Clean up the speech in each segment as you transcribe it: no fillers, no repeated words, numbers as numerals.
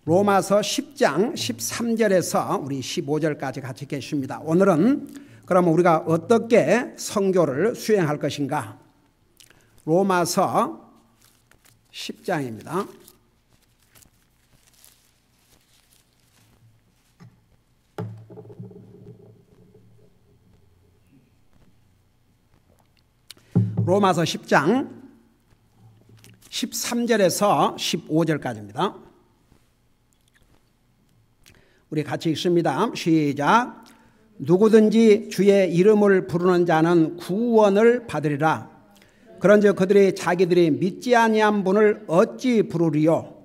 로마서 10장 13절에서 우리 15절까지 같이 계십니다. 오늘은 그러면 우리가 어떻게 선교를 수행할 것인가? 로마서 10장입니다. 로마서 10장 13절에서 15절까지입니다. 우리 같이 읽습니다. 시작. 누구든지 주의 이름을 부르는 자는 구원을 받으리라. 그런즉 그들이 자기들이 믿지 아니한 분을 어찌 부르리요?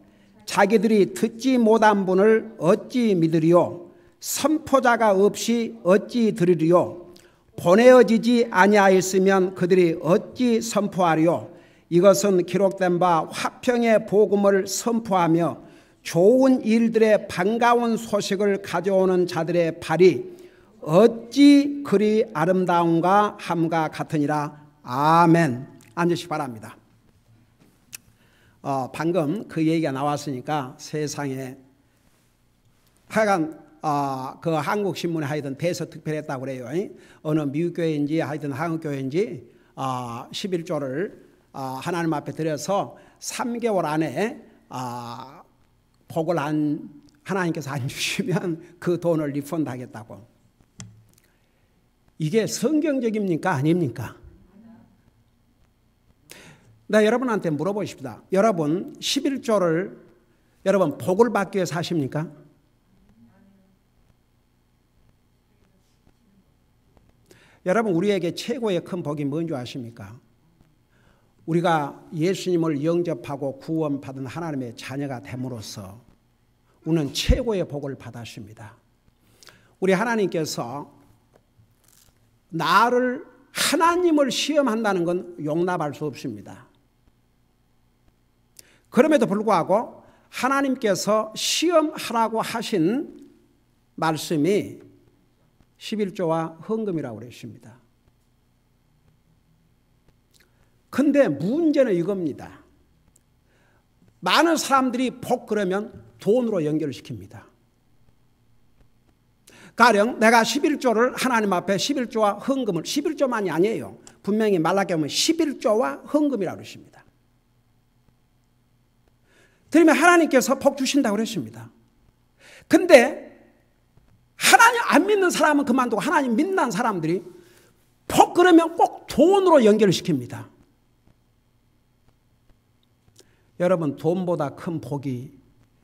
자기들이 듣지 못한 분을 어찌 믿으리요? 선포자가 없이 어찌 들으리요? 보내어지지 아니하였으면 그들이 어찌 선포하리요? 이것은 기록된 바 화평의 복음을 선포하며 좋은 일들의 반가운 소식을 가져오는 자들의 발이 어찌 그리 아름다운가 함과 같으니라. 아멘. 앉으시기 바랍니다. 방금 그 얘기가 나왔으니까 세상에 하여간 그 한국신문에 하여튼 대서특필했다고 그래요. 어느 미국교회인지 하여튼 한국교회인지 11조를 하나님 앞에 드려서 3개월 안에 복을 하나님께서 안 주시면 그 돈을 리펀드 하겠다고. 이게 성경적입니까? 아닙니까? 나 여러분한테 물어보십시다. 여러분 11조를 여러분 복을 받기 위해서 하십니까? 여러분 우리에게 최고의 큰 복이 뭔지 아십니까? 우리가 예수님을 영접하고 구원받은 하나님의 자녀가 됨으로써 우리는 최고의 복을 받았습니다. 우리 하나님께서 나를 하나님을 시험한다는 건 용납할 수 없습니다. 그럼에도 불구하고 하나님께서 시험하라고 하신 말씀이 11조와 헌금이라고 그랬습니다. 근데 문제는 이겁니다. 많은 사람들이 복 그러면 돈으로 연결시킵니다. 가령 내가 11조를 하나님 앞에 11조와 헌금을 11조만이 아니에요. 분명히 말라기 하면 11조와 헌금이라고 그러십니다. 그러면 하나님께서 복 주신다고 그랬습니다. 근데 하나님 안 믿는 사람은 그만두고 하나님 믿는 사람들이 복 그러면 꼭 돈으로 연결시킵니다. 여러분 돈보다 큰 복이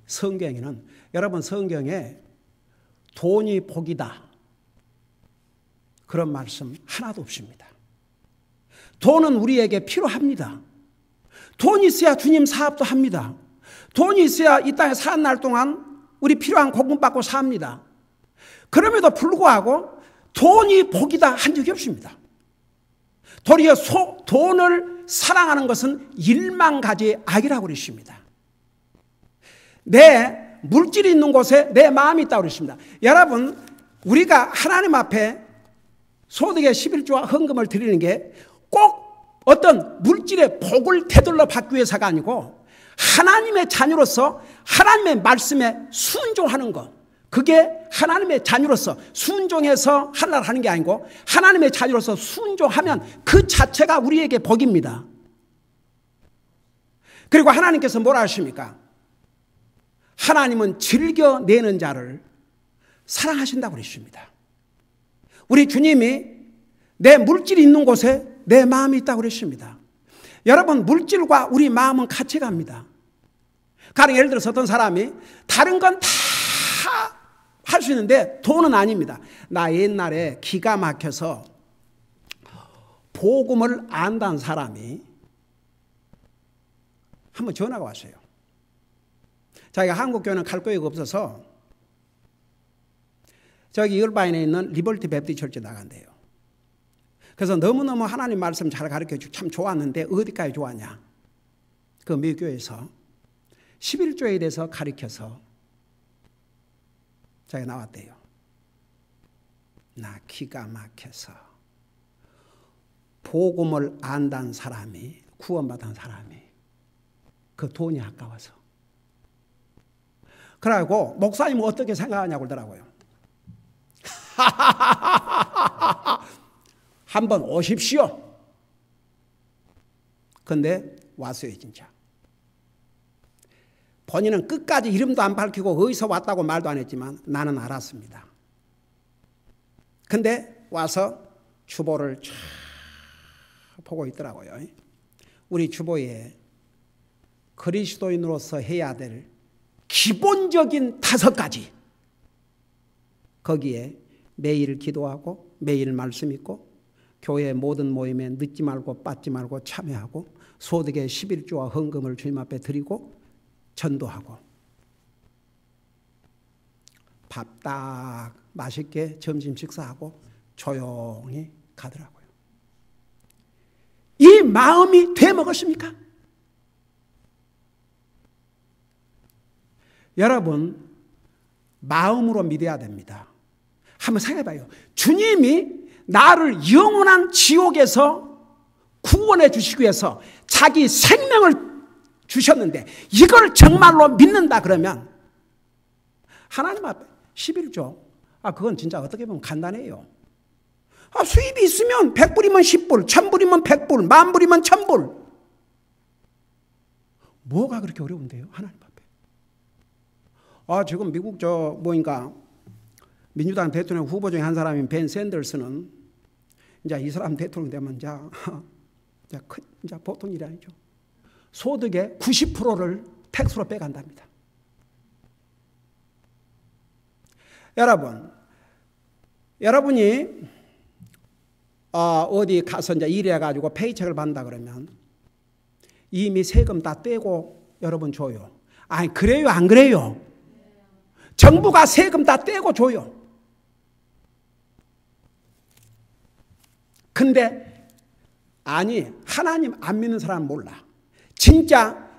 성경에는 여러분 성경에 돈이 복이다 그런 말씀 하나도 없습니다. 돈은 우리에게 필요합니다. 돈이 있어야 주님 사업도 합니다. 돈이 있어야 이 땅에 사는 날 동안 우리 필요한 공급받고 삽니다. 그럼에도 불구하고 돈이 복이다 한 적이 없습니다. 도리어 돈을 사랑하는 것은 일만 가지 악이라고 그랬습니다. 내 물질이 있는 곳에 내 마음이 있다고 그랬습니다. 여러분 우리가 하나님 앞에 소득의 11조와 헌금을 드리는 게 꼭 어떤 물질의 복을 되돌려 받기 위해서가 아니고 하나님의 자녀로서 하나님의 말씀에 순종하는 것, 그게 하나님의 자녀로서 순종해서 하려고 하는 게 아니고 하나님의 자녀로서 순종하면 그 자체가 우리에게 복입니다. 그리고 하나님께서 뭐라 하십니까? 하나님은 즐겨내는 자를 사랑하신다고 그러십니다. 우리 주님이 내 물질이 있는 곳에 내 마음이 있다고 그러십니다. 여러분 물질과 우리 마음은 같이 갑니다. 가령 예를 들어서 어떤 사람이 다른 건 다 할 수 있는데 돈은 아닙니다. 나 옛날에 기가 막혀서 복음을 안다는 사람이 한번 전화가 왔어요. 자기가 한국교회는 갈 거리가 없어서 저기 이얼바인에 있는 리버티 베프티스 철치 나간대요. 그래서 너무너무 하나님 말씀 잘 가르쳐주고 참 좋았는데 어디까지 좋았냐. 그 미국 교회에서 11조에 대해서 가르쳐서 자기가 나왔대요. 나 기가 막혀서 복음을 안다는 사람이 구원받은 사람이 그 돈이 아까워서. 그래가지고 목사님은 어떻게 생각하냐고 그러더라고요. 한번 오십시오. 근데 왔어요 진짜. 본인은 끝까지 이름도 안 밝히고 어디서 왔다고 말도 안 했지만 나는 알았습니다. 근데 와서 주보를 쫙 보고 있더라고요. 우리 주보에 그리스도인으로서 해야 될 기본적인 5가지. 거기에 매일 기도하고 매일 말씀 읽고 교회 모든 모임에 늦지 말고 빠지지 말고 참여하고 소득의 11조와 헌금을 주님 앞에 드리고 전도하고 밥 딱 맛있게 점심 식사하고 조용히 가더라고요. 이 마음이 되먹었습니까? 여러분 마음으로 믿어야 됩니다. 한번 생각해봐요. 주님이 나를 영원한 지옥에서 구원해 주시기 위해서 자기 생명을 주셨는데 이걸 정말로 믿는다 그러면 하나님 앞에 11조 그건 진짜 어떻게 보면 간단해요. 수입이 있으면 100불이면 10불, 1000불이면 100불, 10,000불이면 1000불. 뭐가 그렇게 어려운데요? 하나님 앞에. 지금 미국 민주당 대통령 후보 중에 한 사람인 벤 샌더스는 이제 이 사람 대통령 되면 이제 보통 일이 아니죠. 소득의 90%를 텍스로 빼간답니다. 여러분이 어디 가서 이제 일해가지고 페이첵을 받는다 그러면 이미 세금 다 떼고 여러분 줘요. 아니, 그래요? 안 그래요? 정부가 세금 다 떼고 줘요. 근데 아니, 하나님 안 믿는 사람은 몰라. 진짜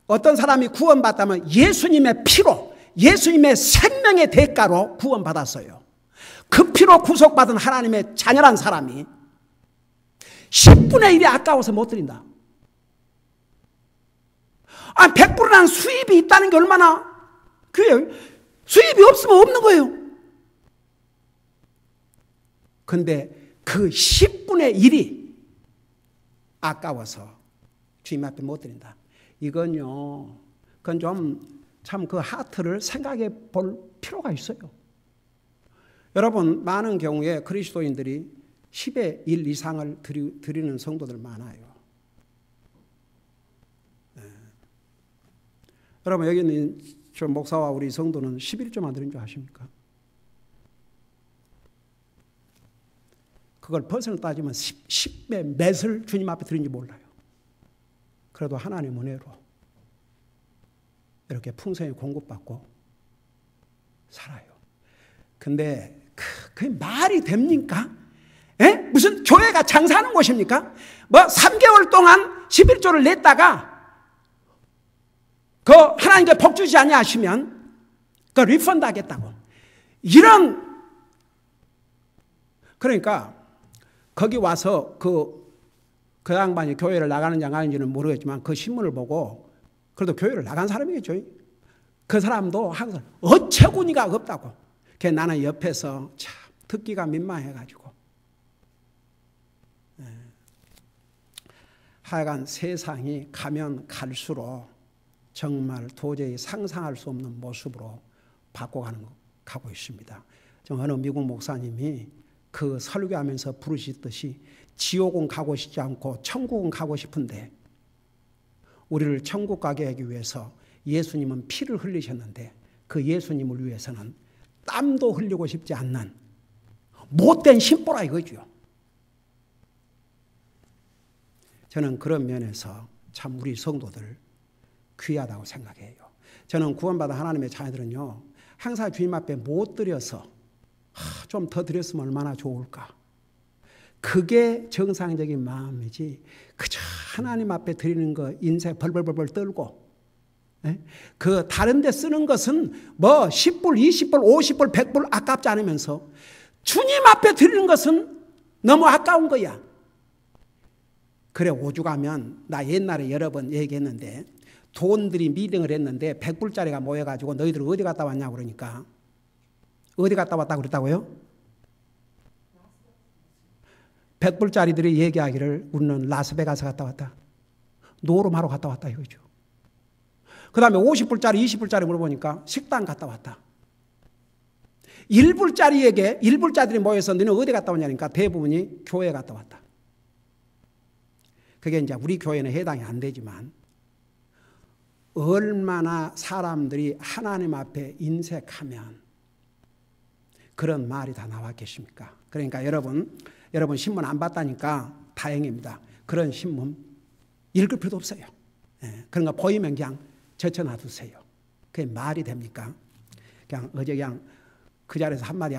어떤 사람이 구원받다면 예수님의 피로, 예수님의 생명의 대가로 구원받았어요. 그 피로 구속받은 하나님의 자녀란 사람이 10분의 1이 아까워서 못 드린다. 100불이라는 수입이 있다는 게 얼마나 그래요. 수입이 없으면 없는 거예요. 근데 그 10분의 1이 아까워서 주님 앞에 못 드린다. 그건 좀 참 그 하트를 생각해 볼 필요가 있어요. 여러분, 많은 경우에 그리스도인들이 10의 1 이상을 드리는 성도들 많아요. 네. 여러분, 여기 있는 저 목사와 우리 성도는 11조만 드린 줄 아십니까? 그걸 퍼센트 따지면 10의 몇을 주님 앞에 드린지 몰라요. 그래도 하나님 은혜로 이렇게 풍성히 공급받고 살아요. 근데 그게 말이 됩니까? 무슨 교회가 장사하는 곳입니까? 3개월 동안 11조를 냈다가 그 하나님께 복 주지 아니하시면 그 리펀드 하겠다고. 그러니까 거기 와서 그 양반이 교회를 나가는지 안 가는지는 모르겠지만 그 신문을 보고 그래도 교회를 나간 사람이겠죠. 그 사람도 항상 어처구니가 없다고. 나는 옆에서 참 듣기가 민망해가지고. 하여간 세상이 가면 갈수록 정말 도저히 상상할 수 없는 모습으로 가고 있습니다. 어느 미국 목사님이 그 설교하면서 부르시듯이 지옥은 가고 싶지 않고 천국은 가고 싶은데 우리를 천국 가게 하기 위해서 예수님은 피를 흘리셨는데 그 예수님을 위해서는 땀도 흘리고 싶지 않는 못된 심보라 이거죠. 저는 그런 면에서 참 우리 성도들 귀하다고 생각해요. 저는 구원받은 하나님의 자녀들은요, 항상 주님 앞에 못 드려서 좀 더 드렸으면 얼마나 좋을까. 그게 정상적인 마음이지 그저 하나님 앞에 드리는 거 인생 벌벌벌 떨고 그 다른 데 쓰는 것은 10불, 20불, 50불, 100불 아깝지 않으면서 주님 앞에 드리는 것은 너무 아까운 거야. 그래 오죽하면 나 옛날에 여러 번 얘기했는데 돈들이 미팅을 했는데 100불짜리가 모여가지고 너희들 어디 갔다 왔냐고 그러니까 어디 갔다 왔다고 그랬다고요? 100불짜리들이 얘기하기를 우리는 라스베가스 갔다 왔다. 노름하러 갔다 왔다 이거죠. 그 다음에 50불짜리 20불짜리 물어보니까 식당 갔다 왔다. 1불짜리들이 모여서 너는 어디 갔다 왔냐니까 대부분이 교회 갔다 왔다. 그게 이제 우리 교회는 해당이 안 되지만 얼마나 사람들이 하나님 앞에 인색하면 그런 말이 다 나왔겠습니까? 그러니까 여러분 신문 안 봤다니까 다행입니다. 그런 신문 읽을 필요도 없어요. 그런 거 보이면 그냥 젖혀놔두세요. 그게 말이 됩니까? 그냥 어제 그냥 그 자리에서 한마디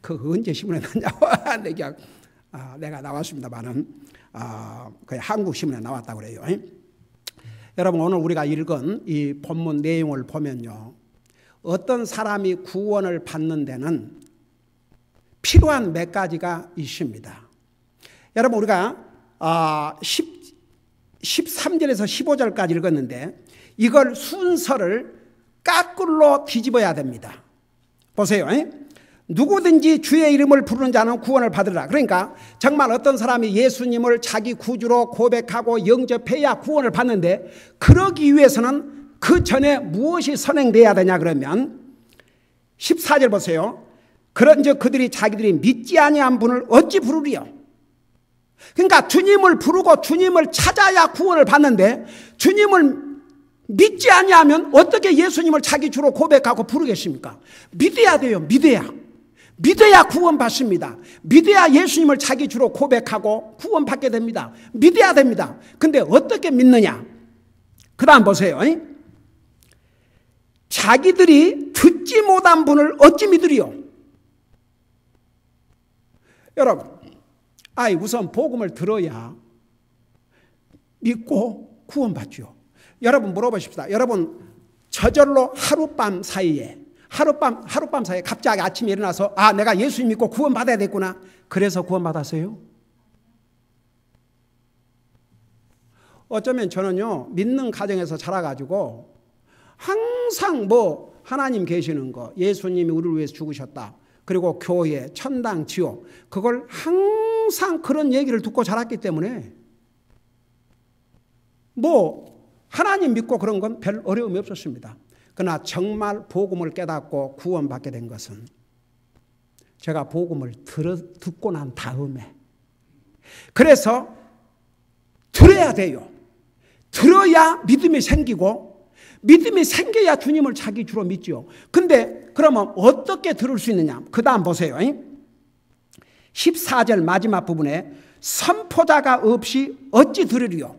그 언제 신문에 났냐고 근데 그냥 내가 나왔습니다만은 그냥 한국 신문에 나왔다고 그래요. 여러분 오늘 우리가 읽은 이 본문 내용을 보면요. 어떤 사람이 구원을 받는 데는 필요한 몇 가지가 있습니다. 여러분 우리가 13절에서 15절까지 읽었는데 이걸 순서를 까꿀로 뒤집어야 됩니다. 보세요. 누구든지 주의 이름을 부르는 자는 구원을 받으리라. 그러니까 정말 어떤 사람이 예수님을 자기 구주로 고백하고 영접해야 구원을 받는데 그러기 위해서는 그 전에 무엇이 선행돼야 되냐 그러면 14절 보세요. 그런즉 그들이 자기들이 믿지 아니한 분을 어찌 부르리요? 그러니까 주님을 부르고 주님을 찾아야 구원을 받는데 주님을 믿지 아니하면 어떻게 예수님을 자기 주로 고백하고 부르겠습니까? 믿어야 돼요. 믿어야 구원받습니다. 믿어야 예수님을 자기 주로 고백하고 구원받게 됩니다. 믿어야 됩니다. 근데 어떻게 믿느냐? 그 다음 보세요. 자기들이 듣지 못한 분을 어찌 믿으리요? 여러분, 우선 복음을 들어야 믿고 구원받죠. 여러분 물어보십시다. 여러분 저절로 하룻밤 사이에 갑자기 아침에 일어나서 내가 예수님 믿고 구원받아야 됐구나. 그래서 구원받았어요? 어쩌면 저는요 믿는 가정에서 자라가지고 항상 하나님 계시는 거, 예수님이 우리를 위해서 죽으셨다. 그리고 교회, 천당, 지옥 그걸 항상 그런 얘기를 듣고 자랐기 때문에 하나님 믿고 그런 건 별 어려움이 없었습니다. 그러나 정말 복음을 깨닫고 구원받게 된 것은 제가 복음을 듣고 난 다음에 그래서 들어야 돼요. 들어야 믿음이 생기고 믿음이 생겨야 주님을 자기 주로 믿죠. 근데 그러면 어떻게 들을 수 있느냐? 그 다음 보세요. 14절 마지막 부분에 선포자가 없이 어찌 들으리요?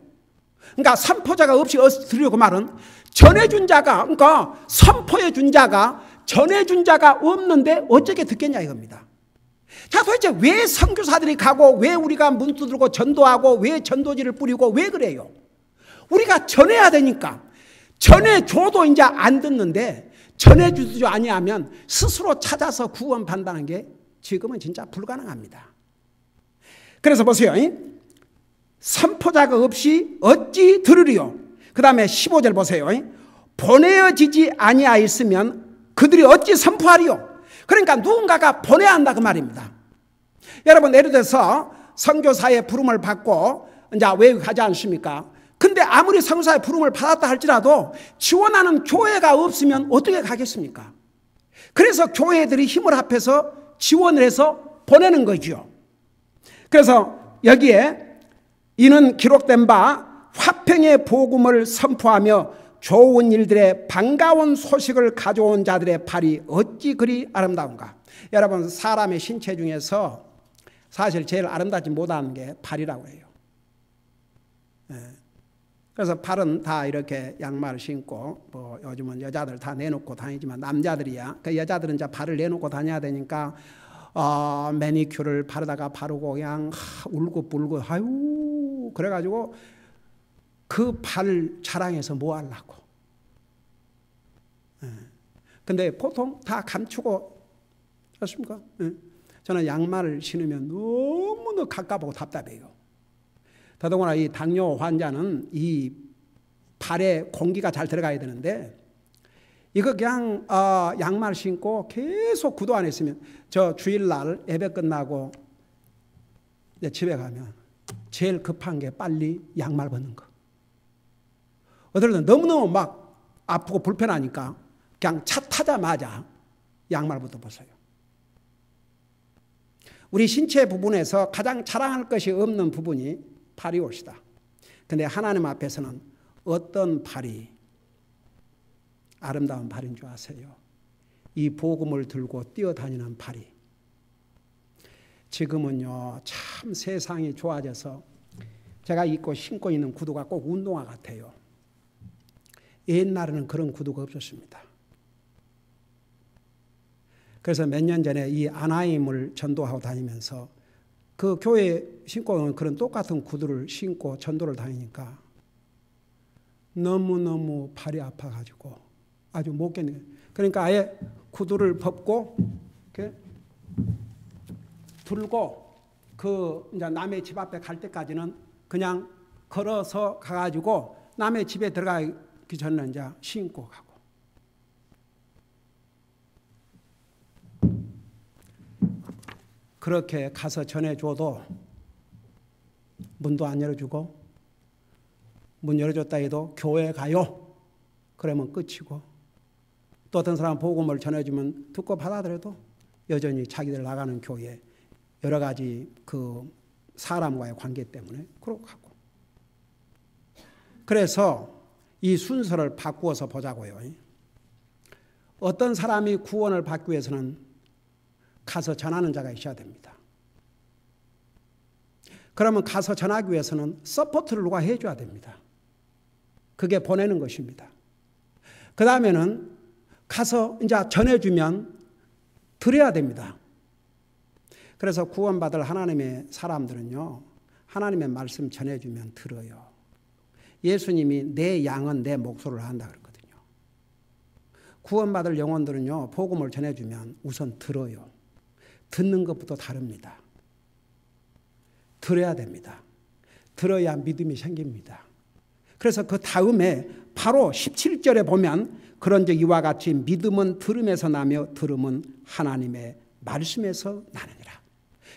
그러니까 선포자가 없이 들으려고 말은 전해준 자가, 그러니까 선포해준 자가 전해준 자가 없는데 어떻게 듣겠냐 이겁니다. 자, 도대체 왜 선교사들이 가고 왜 우리가 문 두들고 전도하고 왜 전도지를 뿌리고 왜 그래요? 우리가 전해야 되니까. 전해줘도 이제 안 듣는데 전해주지 아니하면 스스로 찾아서 구원받는다는 게 지금은 진짜 불가능합니다. 그래서 보세요. 선포자가 없이 어찌 들으리요? 그 다음에 15절 보세요. 보내어지지 아니하였으면 그들이 어찌 선포하리요? 그러니까 누군가가 보내야 한다 그 말입니다. 여러분 예를 들어서 선교사의 부름을 받고 이제 외국 가지 않습니까? 근데 아무리 선교사의 부름을 받았다 할지라도 지원하는 교회가 없으면 어떻게 가겠습니까? 그래서 교회들이 힘을 합해서 지원을 해서 보내는 거죠. 그래서 여기에 이는 기록된 바 화평의 복음을 선포하며 좋은 일들의 반가운 소식을 가져온 자들의 발이 어찌 그리 아름다운가. 여러분 사람의 신체 중에서 사실 제일 아름답지 못한 게 발이라고 해요. 그래서 발은 다 이렇게 양말을 신고 요즘은 여자들 다 내놓고 다니지만 남자들이야. 그 여자들은 이제 발을 내놓고 다녀야 되니까 매니큐어를 바르다가 바르고 그냥 울고불고 그래가지고 그 발 자랑해서 뭐 하려고. 근데 보통 다 감추고 그렇습니까? 저는 양말을 신으면 너무너무 가깝고 답답해요. 더더구나 이 당뇨 환자는 이 발에 공기가 잘 들어가야 되는데 이거 그냥 양말 신고 계속 구두 안에 있으면 저 주일날 예배 끝나고 이제 집에 가면 제일 급한 게 빨리 양말 벗는 거. 어떨 때 너무너무 막 아프고 불편하니까 그냥 차 타자마자 양말부터 벗어요. 우리 신체 부분에서 가장 자랑할 것이 없는 부분이 팔이 옷이다. 근데 하나님 앞에서는 어떤 팔이 아름다운 팔인 줄 아세요? 이 복음을 들고 뛰어다니는 팔이. 지금은요 참 세상이 좋아져서 제가 입고 신고 있는 구두가 꼭 운동화 같아요. 옛날에는 그런 구두가 없었습니다. 그래서 몇 년 전에 이 아나임을 전도하고 다니면서 그 교회 신고 있는 그런 똑같은 구두를 신고 전도를 다니니까 너무너무 팔이 아파가지고 아주 못 견뎌요. 그러니까 아예 구두를 벗고 이렇게 들고 그 이제 남의 집 앞에 갈 때까지는 그냥 걸어서 가가지고 남의 집에 들어가기 전에 이제 신고 가고. 그렇게 가서 전해줘도 문도 안 열어주고 문 열어줬다 해도 교회 가요. 그러면 끝이고 또 어떤 사람 복음을 전해주면 듣고 받아들여도 여전히 자기들 나가는 교회 여러 가지 그 사람과의 관계 때문에 그렇고 하고. 그래서 이 순서를 바꾸어서 보자고요. 어떤 사람이 구원을 받기 위해서는 가서 전하는 자가 있어야 됩니다. 그러면 가서 전하기 위해서는 서포트를 누가 해줘야 됩니다. 그게 보내는 것입니다. 그 다음에는 가서 이제 전해주면 들어야 됩니다. 그래서 구원받을 하나님의 사람들은요, 하나님의 말씀 전해주면 들어요. 예수님이 내 양은 내 목소리를 한다 그랬거든요. 구원받을 영혼들은요, 복음을 전해주면 우선 들어요. 듣는 것부터 다릅니다. 들어야 됩니다. 들어야 믿음이 생깁니다. 그래서 그 다음에 바로 17절에 보면 그런즉 이와 같이 믿음은 들음에서 나며 들음은 하나님의 말씀에서 나느니라.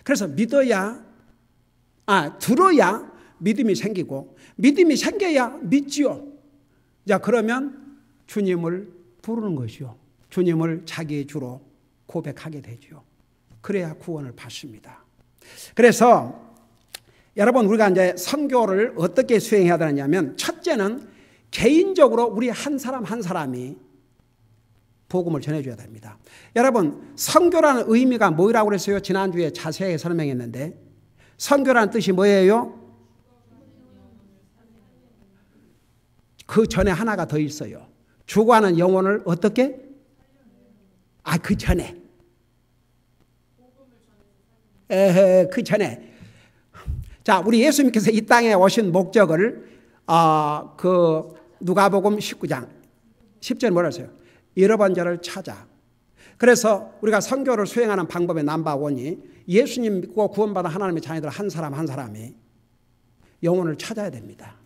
그래서 들어야 믿음이 생기고 믿음이 생겨야 믿지요. 자, 그러면 주님을 부르는 것이요. 주님을 자기의 주로 고백하게 되죠. 그래야 구원을 받습니다. 그래서 여러분 우리가 이제 선교를 어떻게 수행해야 되느냐면 첫째는 개인적으로 우리 한 사람 한 사람이 복음을 전해줘야 됩니다. 여러분 선교라는 의미가 뭐라고 그랬어요? 지난주에 자세히 설명했는데 선교라는 뜻이 뭐예요? 그 전에 하나가 더 있어요. 죽어가는 영혼을 어떻게? 그 전에. 그 전에. 자, 우리 예수님께서 이 땅에 오신 목적을 누가복음 19장 10절 뭐라 했어요? 잃어버린 자를 찾아. 그래서 우리가 선교를 수행하는 방법의 넘버원이 예수님 믿고 구원받은 하나님의 자녀들 한 사람 한 사람이 영혼을 찾아야 됩니다.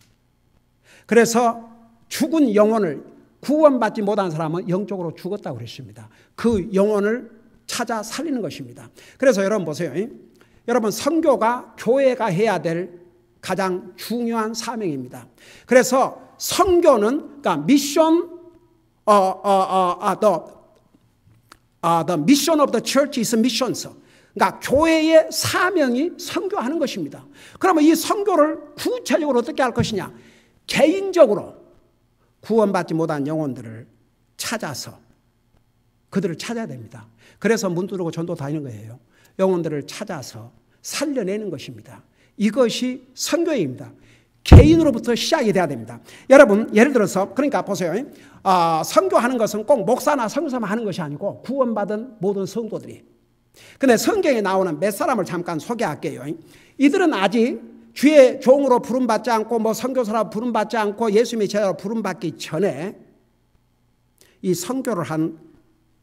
그래서 죽은 영혼을 구원받지 못한 사람은 영적으로 죽었다고 그랬습니다. 그 영혼을 찾아 살리는 것입니다. 그래서 여러분 보세요. 여러분 선교가 교회가 해야 될 가장 중요한 사명입니다. 그래서 선교는 그러니까 미션 the mission of the church is missions. 그러니까 교회의 사명이 선교하는 것입니다. 그러면 이 선교를 구체적으로 어떻게 할 것이냐? 개인적으로 구원받지 못한 영혼들을 찾아서 그들을 찾아야 됩니다. 그래서 문 두르고 전도 다니는 거예요. 영혼들을 찾아서 살려내는 것입니다. 이것이 선교입니다. 개인으로부터 시작이 돼야 됩니다. 여러분 예를 들어서 그러니까 보세요. 선교하는 것은 꼭 목사나 선교사만 하는 것이 아니고 구원받은 모든 성도들이. 근데 성경에 나오는 몇 사람을 잠깐 소개할게요. 이들은 아직 주의 종으로 부름받지 않고 뭐 선교사로 부름받지 않고 예수님의 제자로 부름받기 전에 이 선교를 한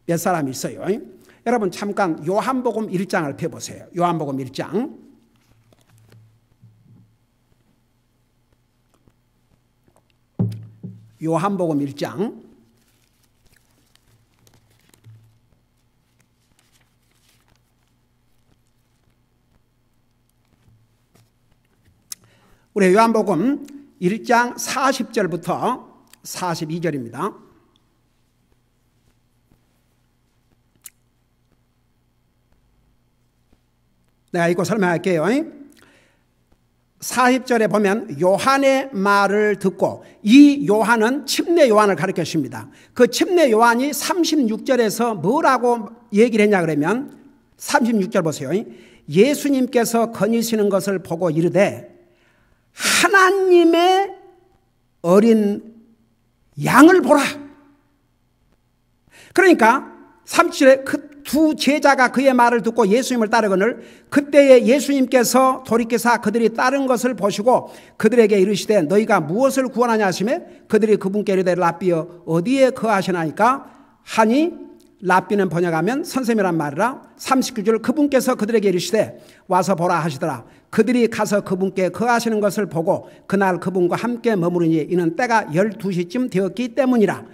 몇 사람이 있어요. 여러분 잠깐 요한복음 1장을 펴보세요. 요한복음 1장. 요한복음 1장 우리 요한복음 1장 40절부터 42절입니다. 내가 읽고 설명할게요. 40절에 보면 요한의 말을 듣고, 이 요한은 침례 요한을 가르쳐 줍니다. 그 침례 요한이 36절에서 뭐라고 얘기를 했냐 그러면 36절 보세요. 예수님께서 거니시는 것을 보고 이르되 하나님의 어린 양을 보라. 그러니까 37절에 그 두 제자가 그의 말을 듣고 예수님을 따르거늘 그때에 예수님께서 돌이키사 그들이 따른 것을 보시고 그들에게 이르시되 너희가 무엇을 구원하냐 하시매 그들이 그분께 이르되 랍비여 어디에 거하시나이까 하니 랍비는 번역하면 선생님이란 말이라. 39절 그분께서 그들에게 이르시되 와서 보라 하시더라. 그들이 가서 그분께 거하시는 것을 보고 그날 그분과 함께 머무르니 이는 때가 12시쯤 되었기 때문이라.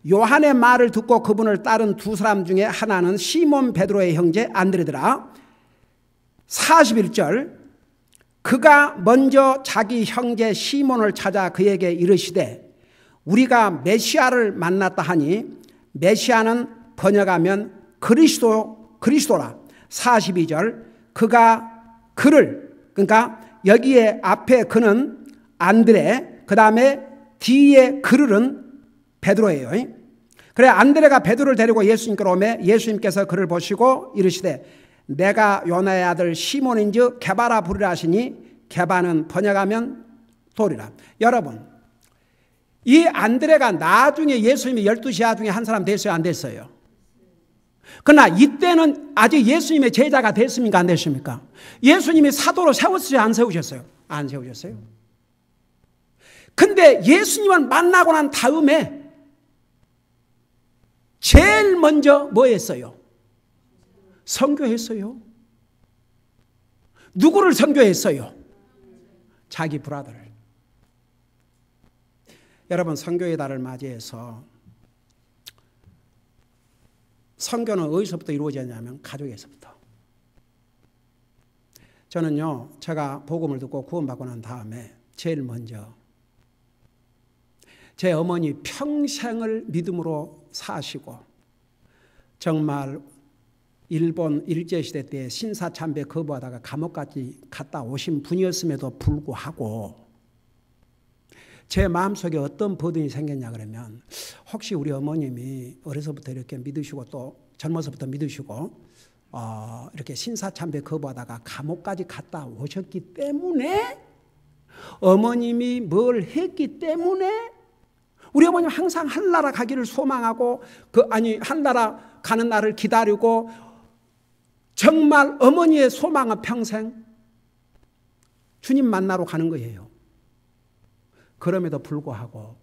요한의 말을 듣고 그분을 따른 두 사람 중에 하나는 시몬 베드로의 형제 안드레더라. 41절 그가 먼저 자기 형제 시몬을 찾아 그에게 이르시되 우리가 메시아를 만났다 하니 메시아는 번역하면 그리스도라. 42절 그가 그를, 그러니까 여기에 앞에 그는 안드레, 그 다음에 뒤에 그를은 베드로예요. 그래 안드레가 베드로를 데리고 예수님께로 오매 예수님께서 그를 보시고 이르시되 내가 요나의 아들 시몬인즉 게바라 부르라 하시니 게바는 번역하면 돌이라. 여러분 이 안드레가 나중에 예수님이 12제자 중에 한 사람 됐어요 안 됐어요? 그러나 이때는 아직 예수님의 제자가 됐습니까 안 됐습니까? 예수님이 사도로 세웠어요 안 세우셨어요? 안 세우셨어요. 근데 예수님을 만나고 난 다음에 제일 먼저 뭐 했어요? 선교했어요. 누구를 선교했어요? 자기 브라더를. 여러분 선교의 달을 맞이해서 선교는 어디서부터 이루어졌냐면 가족에서부터. 저는요 제가 복음을 듣고 구원받고 난 다음에 제일 먼저 제 어머니 평생을 믿음으로 사시고 정말 일본 일제시대 때 신사참배 거부하다가 감옥까지 갔다 오신 분이었음에도 불구하고 제 마음속에 어떤 버든이 생겼냐 그러면 혹시 우리 어머님이 어려서부터 이렇게 믿으시고 또 젊어서부터 믿으시고 이렇게 신사참배 거부하다가 감옥까지 갔다 오셨기 때문에 어머님이 뭘 했기 때문에 우리 어머님 항상 하늘나라 가기를 소망하고 하늘나라 가는 날을 기다리고 정말 어머니의 소망은 평생 주님 만나러 가는 거예요. 그럼에도 불구하고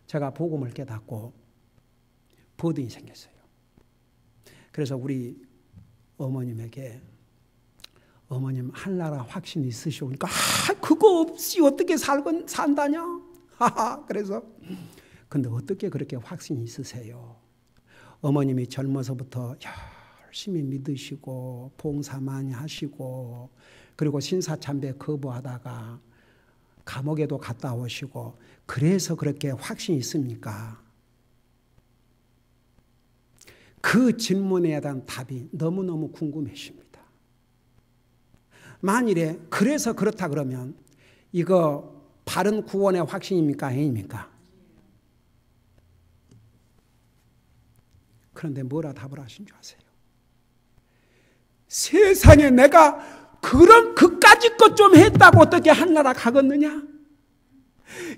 제가 복음을 깨닫고 버든이 생겼어요. 그래서 우리 어머님에게 어머님 하늘나라 확신이 있으시오. 그러니까 그거 없이 어떻게 산다냐? 그래서 근데 어떻게 그렇게 확신이 있으세요? 어머님이 젊어서부터 열심히 믿으시고 봉사 많이 하시고 그리고 신사참배 거부하다가 감옥에도 갔다 오시고 그래서 그렇게 확신이 있습니까? 그 질문에 대한 답이 너무너무 궁금해집니다. 만일에 그래서 그렇다 그러면 이거 바른 구원의 확신입니까? 아닙니까? 그런데 뭐라 답을 하신 줄 아세요? 세상에 내가 그런 그까짓 것 좀 했다고 어떻게 하늘나라 가겠느냐?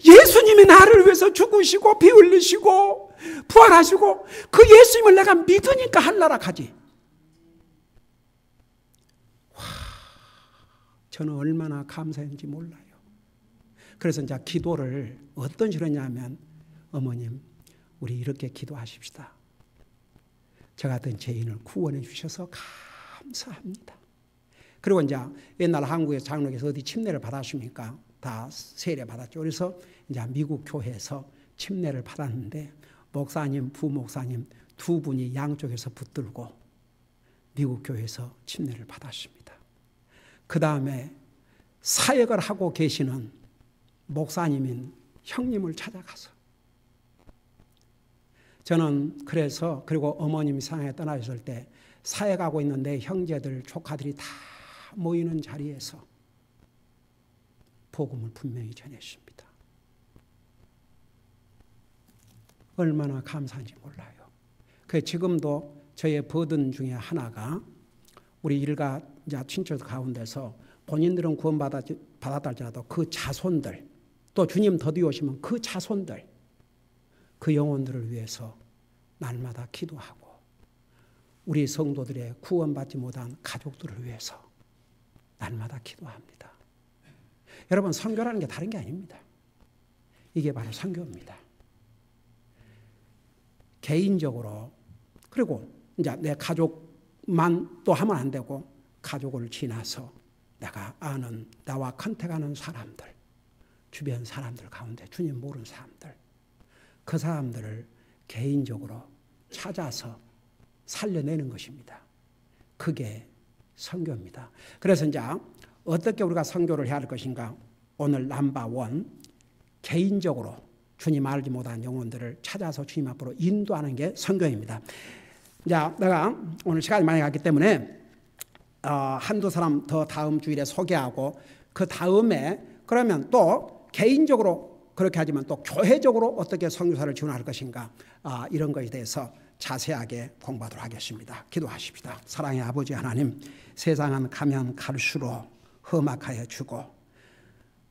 예수님이 나를 위해서 죽으시고 피 흘리시고 부활하시고 그 예수님을 내가 믿으니까 하늘나라 가지. 와, 저는 얼마나 감사했는지 몰라요. 그래서 이제 기도를 어떤 식으로 했냐면 어머님 우리 이렇게 기도하십시다. 저 같은 죄인을 구원해 주셔서 감사합니다. 그리고 이제 옛날 한국에서 장로교에서 어디 침례를 받았습니까? 다 세례 받았죠. 그래서 이제 미국 교회에서 침례를 받았는데 목사님, 부목사님 두 분이 양쪽에서 붙들고 미국 교회에서 침례를 받았습니다. 그 다음에 사역을 하고 계시는 목사님인 형님을 찾아가서 저는 그래서 그리고 어머님이 세상에 떠나셨을 때 사역하고 있는 내 형제들, 조카들이 다 모이는 자리에서 복음을 분명히 전했습니다. 얼마나 감사한지 몰라요. 그 지금도 저의 버든 중에 하나가 우리 일가 친척 가운데서 본인들은 구원받았다 할지라도 그 자손들 또 주님 더디 오시면 그 자손들 그 영혼들을 위해서 날마다 기도하고 우리 성도들의 구원받지 못한 가족들을 위해서 날마다 기도합니다. 여러분 선교라는 게 다른 게 아닙니다. 이게 바로 선교입니다. 개인적으로 그리고 이제 내 가족만 또 하면 안 되고 가족을 지나서 내가 아는 나와 컨택하는 사람들 주변 사람들 가운데 주님 모르는 사람들 그 사람들을 개인적으로 찾아서 살려내는 것입니다. 그게 선교입니다. 그래서 이제 어떻게 우리가 선교를 해야 할 것인가? 오늘 넘버1 개인적으로 주님 알지 못한 영혼들을 찾아서 주님 앞으로 인도하는 게 선교입니다. 자, 내가 오늘 시간이 많이 갔기 때문에 한두 사람 더 다음 주일에 소개하고 그 다음에 그러면 또 개인적으로 그렇게 하지만 또 교회적으로 어떻게 선교사를 지원할 것인가 이런 것에 대해서 자세하게 공부하도록 하겠습니다. 기도하십시다. 사랑의 아버지 하나님, 세상은 가면 갈수록 험악하여 주고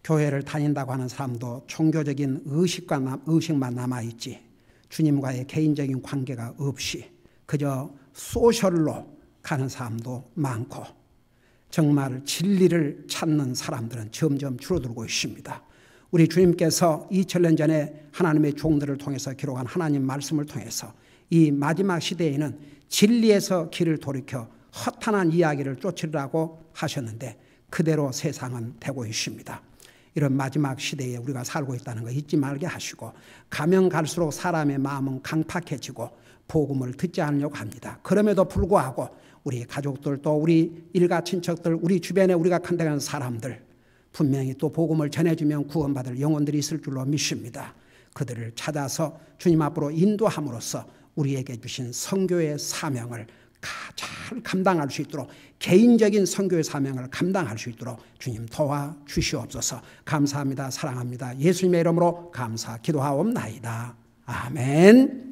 교회를 다닌다고 하는 사람도 종교적인 의식만 남아있지 주님과의 개인적인 관계가 없이 그저 소셜로 가는 사람도 많고 정말 진리를 찾는 사람들은 점점 줄어들고 있습니다. 우리 주님께서 2000년 전에 하나님의 종들을 통해서 기록한 하나님 말씀을 통해서 이 마지막 시대에는 진리에서 길을 돌이켜 허탄한 이야기를 쫓으라고 하셨는데 그대로 세상은 되고 있습니다. 이런 마지막 시대에 우리가 살고 있다는 거 잊지 말게 하시고 가면 갈수록 사람의 마음은 강팍해지고 복음을 듣지 않으려고 합니다. 그럼에도 불구하고 우리 가족들 또 우리 일가 친척들 우리 주변에 우리가 컨택하는 사람들 분명히 또 복음을 전해주면 구원받을 영혼들이 있을 줄로 믿습니다. 그들을 찾아서 주님 앞으로 인도함으로써 우리에게 주신 선교의 사명을 잘 감당할 수 있도록 개인적인 선교의 사명을 감당할 수 있도록 주님 도와주시옵소서. 감사합니다. 사랑합니다. 예수님의 이름으로 감사 기도하옵나이다. 아멘.